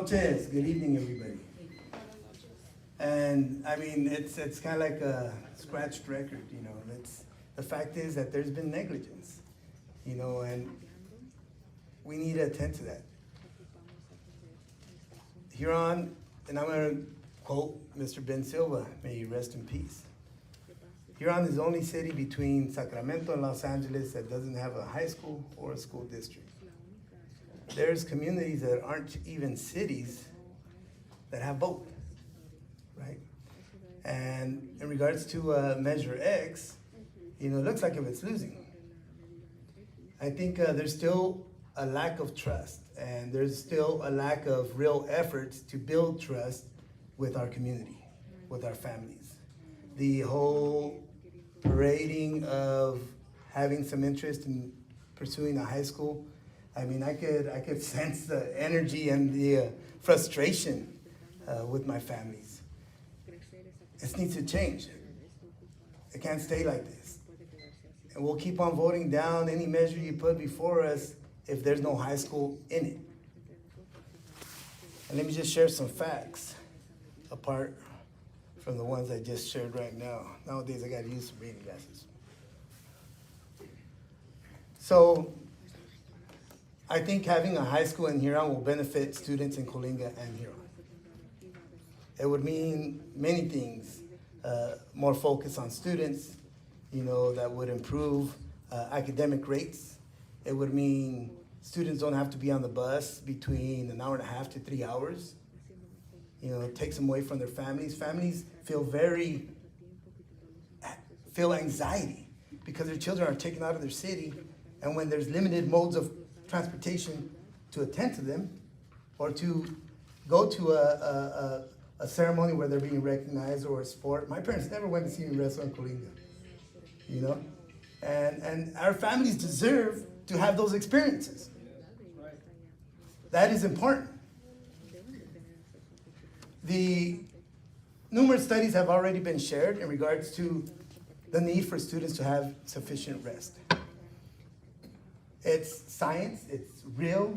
noches. Good evening, everybody. And I mean, it's kind of like a scratched record, you know. The fact is that there's been negligence, you know, and we need to attend to that. Huron, and I'm going to quote Mr. Ben Silva, may he rest in peace. Huron is the only city between Sacramento and Los Angeles that doesn't have a high school or a school district. There's communities that aren't even cities that have both, right? And in regards to Measure X, you know, it looks like if it's losing. I think there's still a lack of trust, and there's still a lack of real efforts to build trust with our community, with our families. The whole parading of having some interest in pursuing a high school, I mean, I could sense the energy and the frustration with my families. This needs to change. It can't stay like this. And we'll keep on voting down any measure you put before us if there's no high school in it. And let me just share some facts apart from the ones I just shared right now. Nowadays, I gotta use some reading glasses. So, I think having a high school in Huron will benefit students in Coalinga and Huron. It would mean many things, more focus on students, you know, that would improve academic rates. It would mean students don't have to be on the bus between an hour and a half to 3 hours. You know, it takes them away from their families. Families feel anxiety because their children are taken out of their city, and when there's limited modes of transportation to attend to them or to go to a ceremony where they're being recognized or a sport. My parents never went to see me wrestle in Coalinga, you know? And our families deserve to have those experiences. That is important. The numerous studies have already been shared in regards to the need for students to have sufficient rest. It's science, it's real,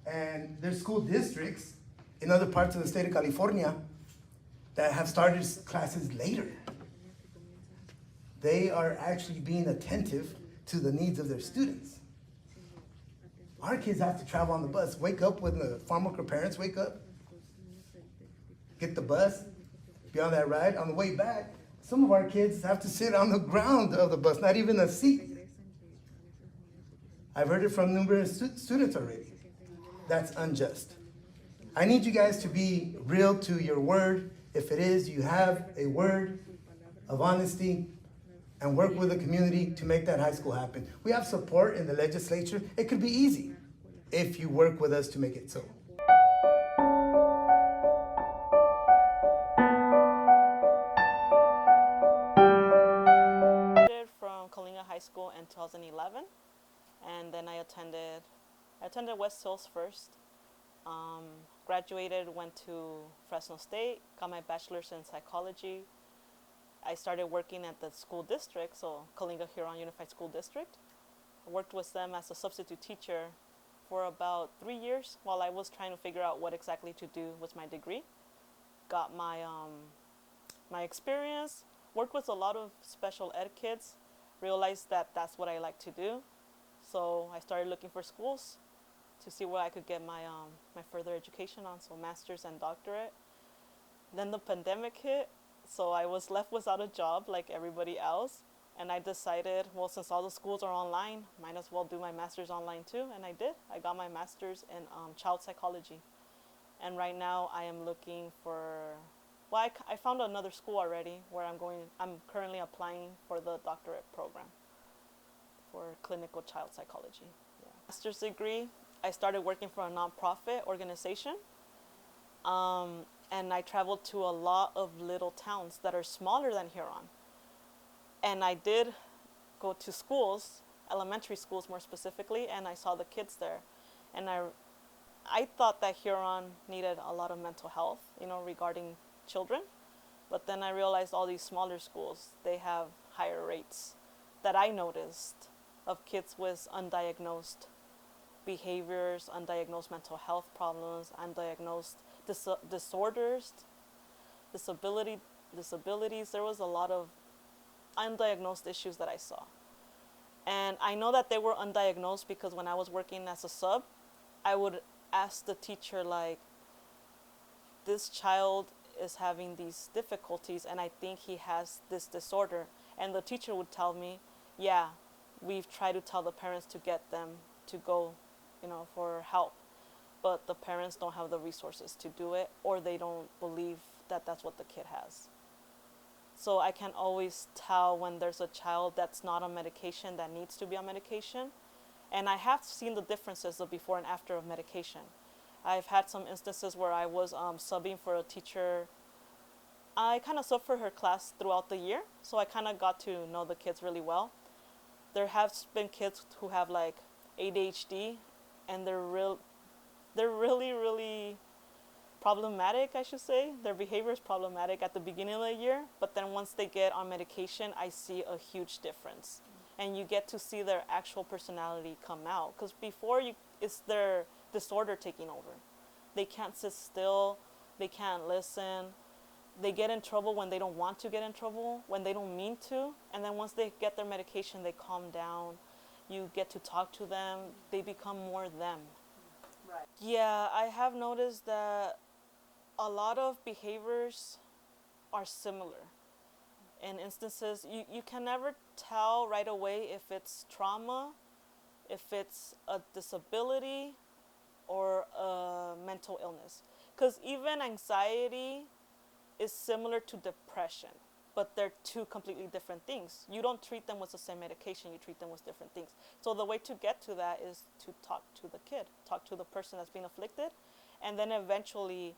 and there's school districts in other parts of the state of California that have started classes later. They are actually being attentive to the needs of their students. Our kids have to travel on the bus, wake up when the farm worker parents wake up, get the bus, be on that ride. On the way back, some of our kids have to sit on the ground of the bus, not even a seat. I've heard it from numerous students already. That's unjust. I need you guys to be real to your word. If it is, you have a word of honesty, and work with the community to make that high school happen. We have support in the legislature. It could be easy if you work with us to make it so. From Coalinga High School in 2011, and then I attended West Hills first. Graduated, went to Fresno State, got my bachelor's in psychology. I started working at the school district, so Coalinga Huron Unified School District. I worked with them as a substitute teacher for about 3 years while I was trying to figure out what exactly to do with my degree. Got my experience, worked with a lot of special ed kids, realized that that's what I like to do. So I started looking for schools to see where I could get my further education on, so master's and doctorate. Then the pandemic hit, so I was left without a job like everybody else, and I decided, well, since all the schools are online, might as well do my master's online too, and I did. I got my master's in child psychology, and right now I am looking for, well, I found another school already where I'm currently applying for the doctorate program for clinical child psychology. Yeah. Master's degree, I started working for a nonprofit organization. And I traveled to a lot of little towns that are smaller than Huron. And I did go to schools, elementary schools more specifically, and I saw the kids there. And I thought that Huron needed a lot of mental health, you know, regarding children. But then I realized all these smaller schools, they have higher rates that I noticed of kids with undiagnosed behaviors, undiagnosed mental health problems, undiagnosed disorders, disabilities. There was a lot of undiagnosed issues that I saw. And I know that they were undiagnosed because when I was working as a sub, I would ask the teacher, like, this child is having these difficulties and I think he has this disorder. And the teacher would tell me, yeah, we've tried to tell the parents to get them to go, for help. But the parents don't have the resources to do it, or they don't believe that that's what the kid has. So I can always tell when there's a child that's not on medication that needs to be on medication. And I have seen the differences of before and after of medication. I've had some instances where I was subbing for a teacher. I kind of subbed for her class throughout the year, so I kind of got to know the kids really well. There have been kids who have like ADHD, and they're really, really problematic, I should say. Their behavior is problematic at the beginning of the year, but then once they get on medication, I see a huge difference. And you get to see their actual personality come out, because before it's their disorder taking over. They can't sit still, they can't listen, they get in trouble when they don't want to get in trouble, when they don't mean to, and then once they get their medication, they calm down. You get to talk to them, they become more them. Right. Yeah, I have noticed that a lot of behaviors are similar. In instances, you can never tell right away if it's trauma, if it's a disability, or a mental illness. Because even anxiety is similar to depression, but they're two completely different things. You don't treat them with the same medication, you treat them with different things. So the way to get to that is to talk to the kid, talk to the person that's being afflicted, and then eventually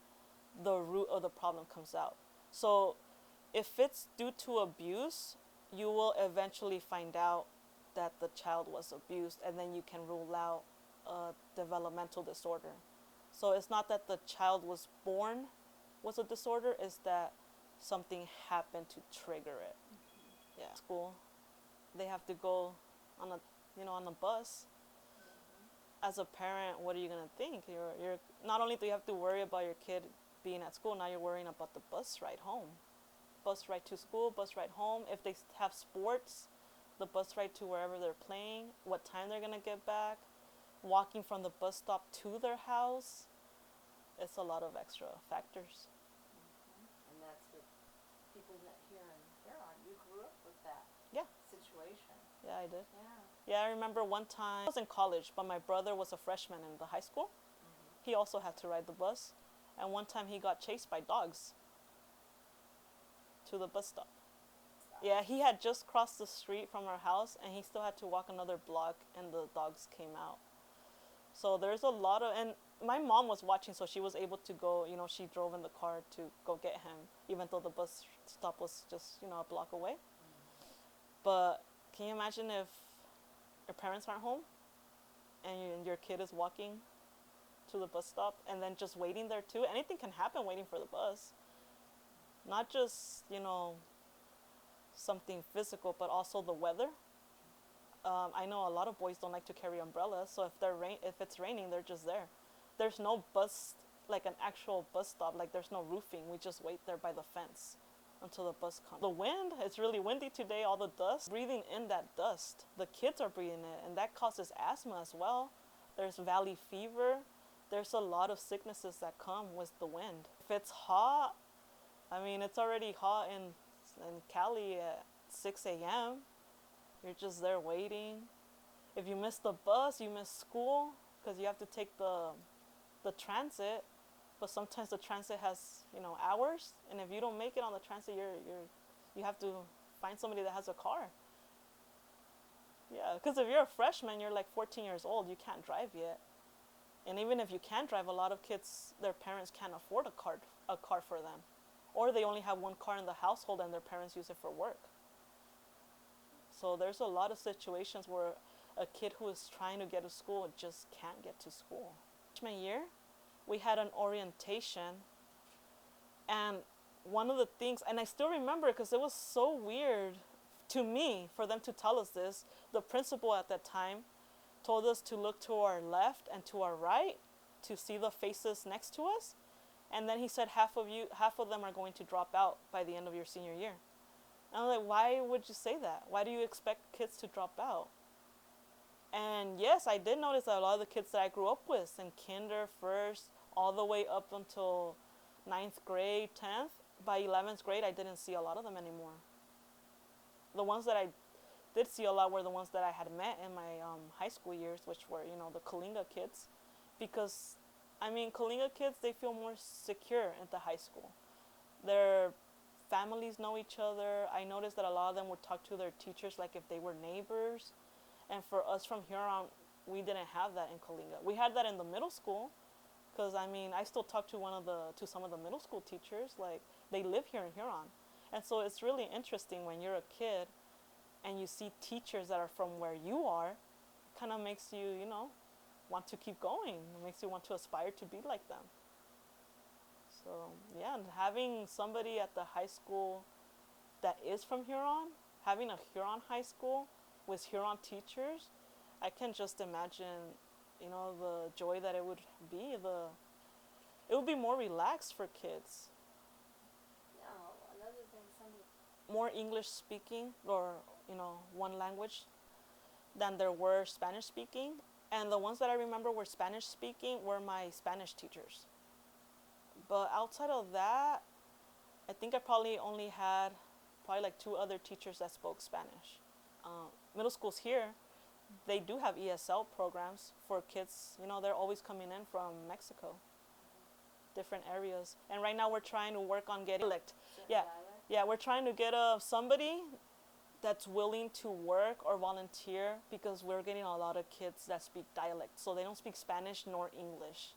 the root of the problem comes out. So if it's due to abuse, you will eventually find out that the child was abused, and then you can rule out a developmental disorder. So it's not that the child was born with a disorder, it's that something happened to trigger it. Yeah. School, they have to go on a bus. As a parent, what are you gonna think? You're not only do you have to worry about your kid being at school, now you're worrying about the bus ride home. Bus ride to school, bus ride home. If they have sports, the bus ride to wherever they're playing, what time they're gonna get back, walking from the bus stop to their house. It's a lot of extra factors. And that's what people that here in Huron, you grew up with that Yeah. situation. Yeah, I did. Yeah. Yeah, I remember one time, I was in college, but my brother was a freshman in the high school. He also had to ride the bus. And one time he got chased by dogs to the bus stop. Yeah, he had just crossed the street from our house and he still had to walk another block and the dogs came out. So there's a lot of, and my mom was watching, so she was able to go, she drove in the car to go get him, even though the bus stop was just, a block away. But can you imagine if your parents aren't home and your kid is walking to the bus stop and then just waiting there too? Anything can happen waiting for the bus. Not just, something physical, but also the weather. I know a lot of boys don't like to carry umbrellas, so if it's raining, they're just there. There's no bus, like an actual bus stop, like there's no roofing. We just wait there by the fence until the bus comes. The wind, it's really windy today, all the dust. Breathing in that dust, the kids are breathing it, and that causes asthma as well. There's valley fever. There's a lot of sicknesses that come with the wind. If it's hot, it's already hot in Cali at 6 a.m. You're just there waiting. If you miss the bus, you miss school because you have to take the transit. But sometimes the transit has, hours, and if you don't make it on the transit, you have to find somebody that has a car. Yeah, because if you're a freshman, you're like 14 years old, you can't drive yet. And even if you can drive, a lot of kids, their parents can't afford a car for them. Or they only have one car in the household and their parents use it for work. So there's a lot of situations where a kid who is trying to get to school just can't get to school. Freshman year, we had an orientation, and one of the things, and I still remember because it was so weird to me for them to tell us this, the principal at that time told us to look to our left and to our right to see the faces next to us. And then he said half of them are going to drop out by the end of your senior year. And I was like, why would you say that? Why do you expect kids to drop out? And yes, I did notice that a lot of the kids that I grew up with in kinder, first, all the way up until 9th grade, 10th, by 11th grade, I didn't see a lot of them anymore. The ones that I did see a lot were the ones that I had met in my high school years, which were, the Coalinga kids. Because, Coalinga kids, they feel more secure at the high school. Their families know each other. I noticed that a lot of them would talk to their teachers like if they were neighbors. And for us from Huron, we didn't have that in Coalinga. We had that in the middle school, because I still talk to some of the middle school teachers. Like, they live here in Huron. And so it's really interesting when you're a kid and you see teachers that are from where you are. It kind of makes you, want to keep going. It makes you want to aspire to be like them. So yeah, and having somebody at the high school that is from Huron, having a Huron high school with Huron teachers, I can just imagine, the joy that it would be. It would be more relaxed for kids. Another thing, More English speaking, or one language, than there were Spanish speaking. And the ones that I remember were Spanish speaking were my Spanish teachers. But outside of that, I think I probably only had like 2 other teachers that spoke Spanish. Middle schools here, they do have ESL programs for kids. They're always coming in from Mexico, different areas. And right now we're trying to work on getting dialect. Yeah, we're trying to get somebody that's willing to work or volunteer, because we're getting a lot of kids that speak dialect. So they don't speak Spanish nor English.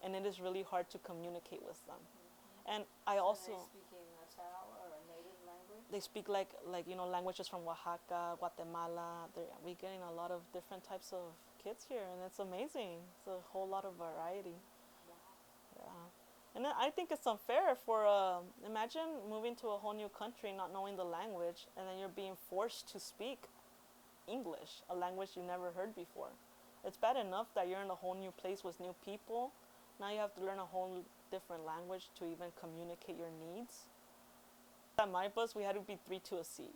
And it is really hard to communicate with them. And I also... Are they speaking Natal or a native language? They speak like languages from Oaxaca, Guatemala. We're getting a lot of different types of kids here, and it's amazing. It's a whole lot of variety. Yeah. And then I think it's unfair for, imagine moving to a whole new country, not knowing the language, and then you're being forced to speak English, a language you never heard before. It's bad enough that you're in a whole new place with new people. Now you have to learn a whole different language to even communicate your needs. At my bus, we had to be 3 to a seat.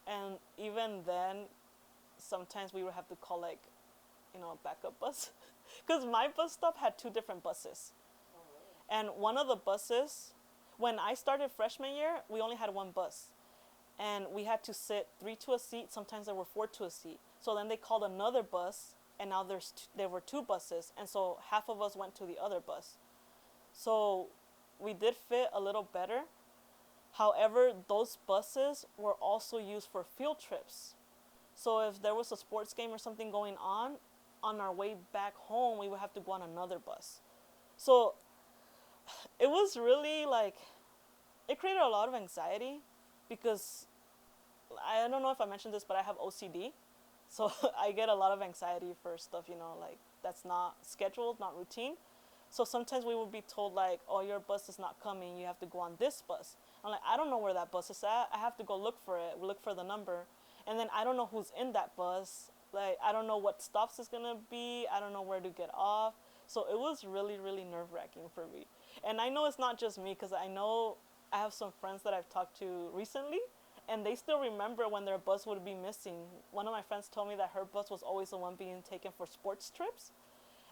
And even then, sometimes we would have to call a backup bus. Because my bus stop had 2 different buses. And one of the buses, when I started freshman year, we only had 1 bus. And we had to sit 3 to a seat. Sometimes there were 4 to a seat. So then they called another bus, and now there were 2 buses. And so half of us went to the other bus. So we did fit a little better. However, those buses were also used for field trips. So if there was a sports game or something going on our way back home, we would have to go on another bus. So it was really it created a lot of anxiety, because I don't know if I mentioned this, but I have OCD. So I get a lot of anxiety for stuff, that's not scheduled, not routine. So sometimes we would be told oh, your bus is not coming, you have to go on this bus. I'm like, I don't know where that bus is at. I have to go look for it, look for the number. And then I don't know who's in that bus. I don't know what stops it's gonna be. I don't know where to get off. So it was really, really nerve-wracking for me. And I know it's not just me, because I know I have some friends that I've talked to recently, and they still remember when their bus would be missing. One of my friends told me that her bus was always the one being taken for sports trips.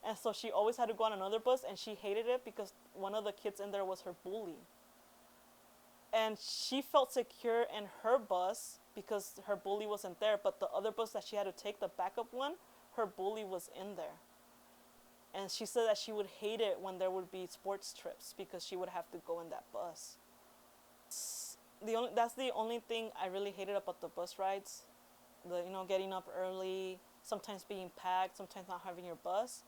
And so she always had to go on another bus, and she hated it because one of the kids in there was her bully. And she felt secure in her bus because her bully wasn't there, but the other bus that she had to take, the backup one, her bully was in there. And she said that she would hate it when there would be sports trips, because she would have to go in that bus. That's the only thing I really hated about the bus rides. Getting up early, sometimes being packed, sometimes not having your bus.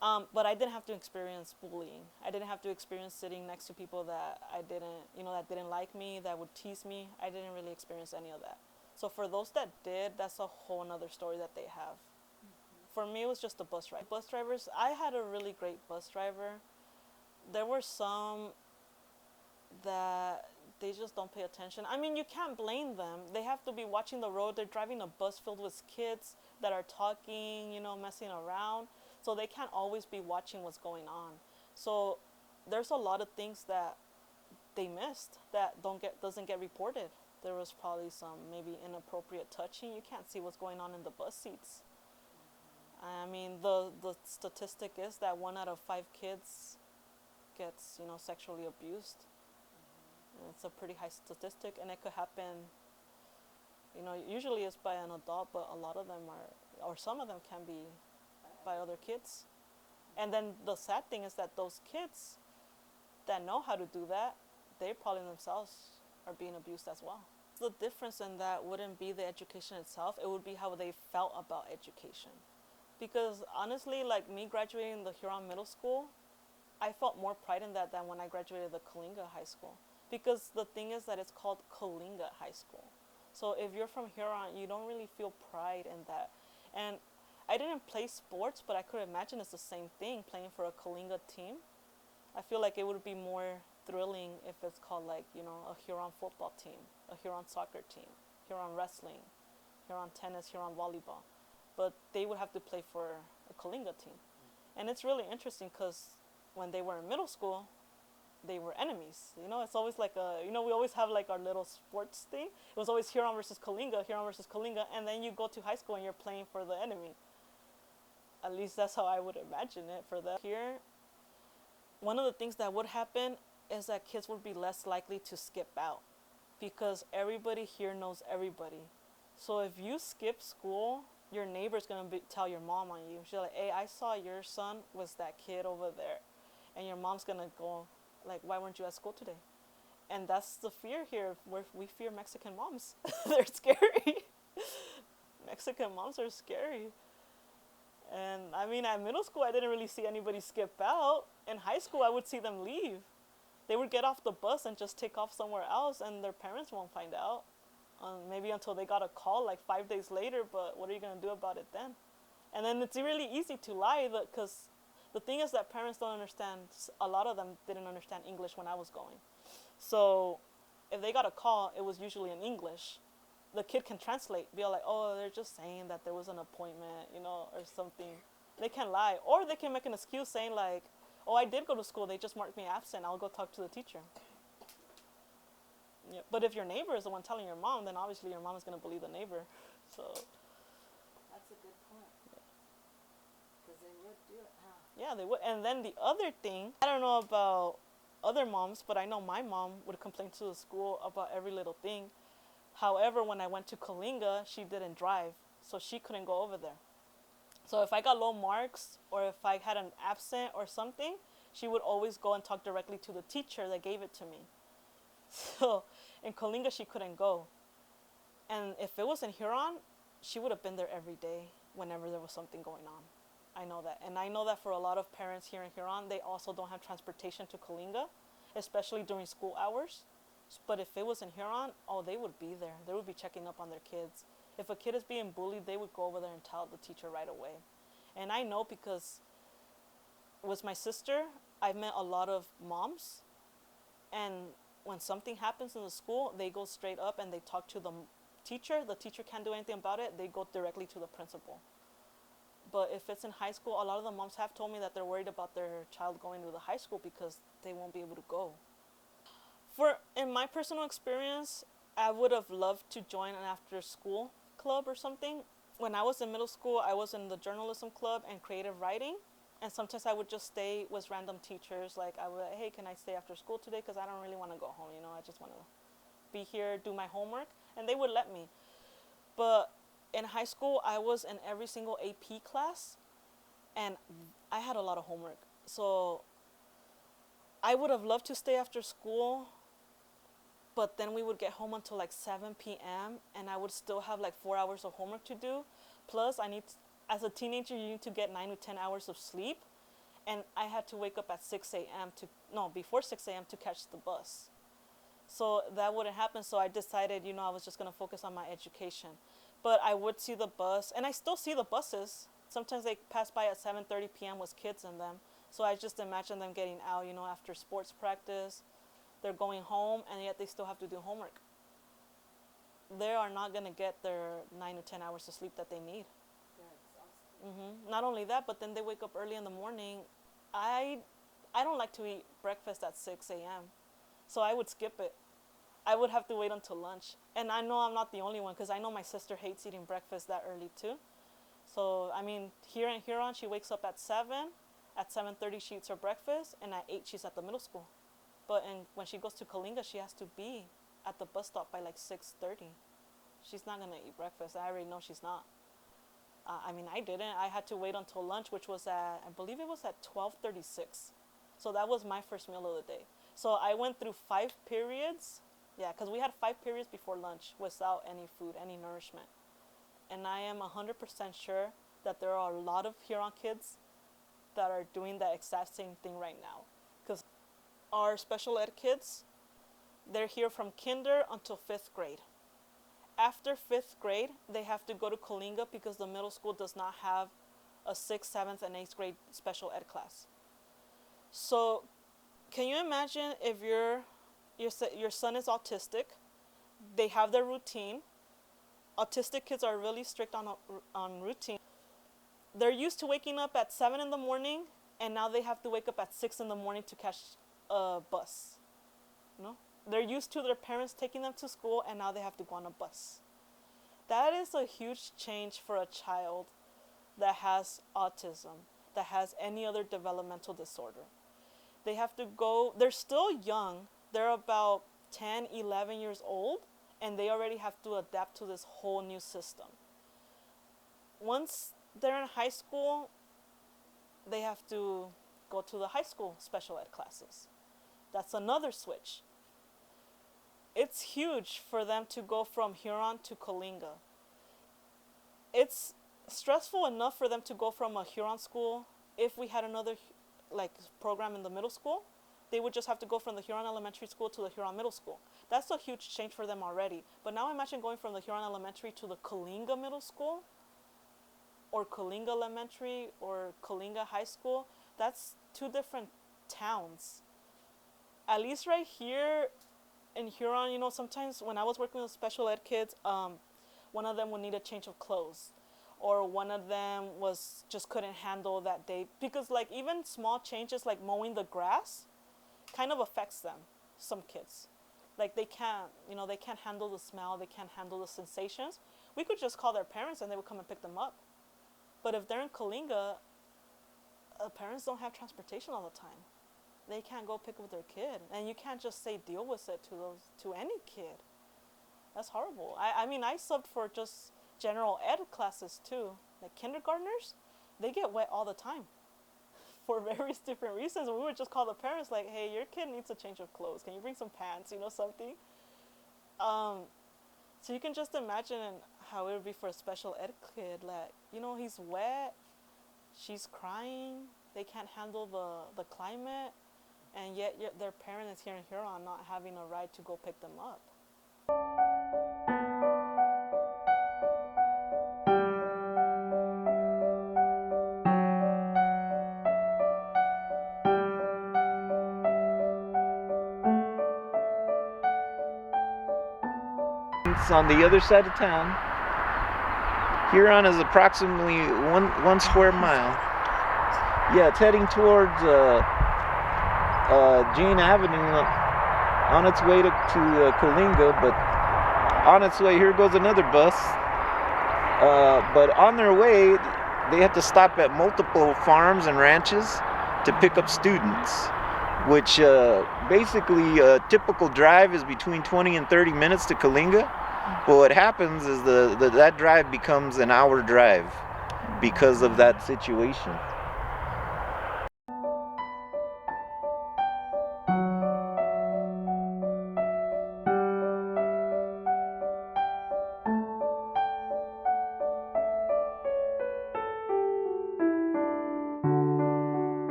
But I didn't have to experience bullying. I didn't have to experience sitting next to people that that didn't like me, that would tease me. I didn't really experience any of that. So for those that did, that's a whole other story that they have. For me, it was just the bus ride. Bus drivers, I had a really great bus driver. There were some that they just don't pay attention. You can't blame them. They have to be watching the road. They're driving a bus filled with kids that are talking, you know, messing around. So they can't always be watching what's going on. So there's a lot of things that they missed that doesn't get reported. There was probably some maybe inappropriate touching. You can't see what's going on in the bus seats. I mean, the statistic is that 1 out of 5 kids gets, you know, sexually abused. And it's a pretty high statistic, and it could happen, you know, usually it's by an adult, but a lot of them are, or some of them can be by other kids. And then the sad thing is that those kids that know how to do that, they probably themselves are being abused as well. The difference in that wouldn't be the education itself, it would be how they felt about education. Because honestly, like me graduating the Huron Middle School, I felt more pride in that than when I graduated the Coalinga High School. Because the thing is that it's called Coalinga High School. So if you're from Huron, you don't really feel pride in that. And I didn't play sports, but I could imagine it's the same thing, playing for a Coalinga team. I feel like it would be more thrilling if it's called, like, you know, a Huron football team, a Huron soccer team, Huron wrestling, Huron tennis, Huron volleyball. But they would have to play for a Coalinga team. And it's really interesting because when they were in middle school, they were enemies. You know, it's always like we always have like our little sports thing. It was always Huron versus Coalinga, and then you go to high school and you're playing for the enemy. At least that's how I would imagine it for them. Here, one of the things that would happen is that kids would be less likely to skip out because everybody here knows everybody. So if you skip school, your neighbor's gonna tell your mom on you. She's like, hey, I saw your son was that kid over there. And your mom's gonna go, like, why weren't you at school today? And that's the fear here. We fear Mexican moms. They're scary. Mexican moms are scary. And I mean, at middle school, I didn't really see anybody skip out. In high school, I would see them leave. They would get off the bus and just take off somewhere else, and their parents won't find out. Maybe until they got a call like 5 days later, but what are you going to do about it then? And then it's really easy to lie because the thing is that parents don't understand. A lot of them didn't understand English when I was going. So if they got a call, it was usually in English. The kid can translate, be like, oh, they're just saying that there was an appointment, you know, or something. They can lie. Or they can make an excuse saying like, oh, I did go to school. They just marked me absent. I'll go talk to the teacher. Yeah. But if your neighbor is the one telling your mom, then obviously your mom is going to believe the neighbor. So That's a good point. Because they would do it, huh? yeah, they would. And then the other thing, I don't know about other moms, but I know my mom would complain to the school about every little thing. However, when I went to Coalinga, she didn't drive, so she couldn't go over there. So if I got low marks or if I had an absent or something, she would always go and talk directly to the teacher that gave it to me. So in Coalinga, she couldn't go. And if it was in Huron, she would have been there every day whenever there was something going on. I know that. And I know that for a lot of parents here in Huron, they also don't have transportation to Coalinga, especially during school hours. But if it was in Huron, oh, they would be there. They would be checking up on their kids. If a kid is being bullied, they would go over there and tell the teacher right away. And I know because with my sister, I met a lot of moms. And when something happens in the school, they go straight up and they talk to the teacher. The teacher can't do anything about it. They go directly to the principal. But if it's in high school, a lot of the moms have told me that they're worried about their child going to the high school because they won't be able to go. In my personal experience, I would have loved to join an after-school club or something. When I was in middle school, I was in the journalism club and creative writing. And sometimes I would just stay with random teachers. Like, I would, hey, can I stay after school today? Because I don't really want to go home, you know. I just want to be here, do my homework. And they would let me. But in high school, I was in every single AP class. And I had a lot of homework. So I would have loved to stay after school. But then we would get home until like 7 p.m. and I would still have like 4 hours of homework to do. Plus, as a teenager, you need to get 9 to 10 hours of sleep. And I had to wake up at 6 a.m. before 6 a.m. to catch the bus. So that wouldn't happen. So I decided, I was just going to focus on my education. But I would see the bus, and I still see the buses. Sometimes they pass by at 7:30 p.m. with kids in them. So I just imagine them getting out, after sports practice. They're going home, and yet they still have to do homework. They are not going to get their 9 to 10 hours of sleep that they need. Not only that, but then they wake up early in the morning. I don't like to eat breakfast at 6 a.m. So I would skip it. I would have to wait until lunch. And I know I'm not the only one, because I know my sister hates eating breakfast that early too. So, I mean, here in Huron, she wakes up at 7. At 7:30, she eats her breakfast. And at 8, she's at the middle school. But when she goes to Coalinga, she has to be at the bus stop by like 6:30. She's not going to eat breakfast. I already know she's not. I mean, I didn't. I had to wait until lunch, which was at, I believe it was at 12:36. So that was my first meal of the day. So I went through 5 periods. Yeah, because we had 5 periods before lunch without any food, any nourishment. And I am 100% sure that there are a lot of Huron kids that are doing that exact same thing right now. Because our special ed kids, they're here from kinder until 5th grade. After 5th grade, they have to go to Coalinga because the middle school does not have a 6th, 7th, and 8th grade special ed class. So can you imagine if your son is autistic, they have their routine. Autistic kids are really strict on routine. They're used to waking up at 7 in the morning, and now they have to wake up at 6 in the morning to catch a bus. They're used to their parents taking them to school, and now they have to go on a bus. That is a huge change for a child that has autism, that has any other developmental disorder. They have to go, they're still young. They're about 10, 11 years old, and they already have to adapt to this whole new system. Once they're in high school, they have to go to the high school special ed classes. That's another switch. It's huge for them to go from Huron to Coalinga. It's stressful enough for them to go from a Huron school. If we had another program in the middle school, they would just have to go from the Huron Elementary School to the Huron Middle School. That's a huge change for them already. But now imagine going from the Huron Elementary to the Coalinga Middle School, or Coalinga Elementary, or Coalinga High School. That's 2 different towns. At least right here in Huron, sometimes when I was working with special ed kids, one of them would need a change of clothes, or one of them just couldn't handle that day, because even small changes like mowing the grass kind of affects them. Some kids, they can't handle the smell, they can't handle the sensations. We could just call their parents and they would come and pick them up. But if they're in Coalinga, parents don't have transportation all the time. They can't go pick up their kid, and you can't just say deal with it to any kid. That's horrible. I mean, I subbed for just general ed classes too. Like kindergartners, they get wet all the time for various different reasons. We would just call the parents hey, your kid needs a change of clothes. Can you bring some pants, something? So you can just imagine how it would be for a special ed kid. He's wet, she's crying, they can't handle the climate, and yet their parent is here in Huron not having a ride to go pick them up. It's on the other side of town. Huron is approximately one square mile. Yeah, it's heading towards Jane Avenue on its way to Coalinga, but on its way, here goes another bus. But on their way, they have to stop at multiple farms and ranches to pick up students, which basically a typical drive is between 20 and 30 minutes to Coalinga. Well, what happens is that drive becomes an hour drive because of that situation.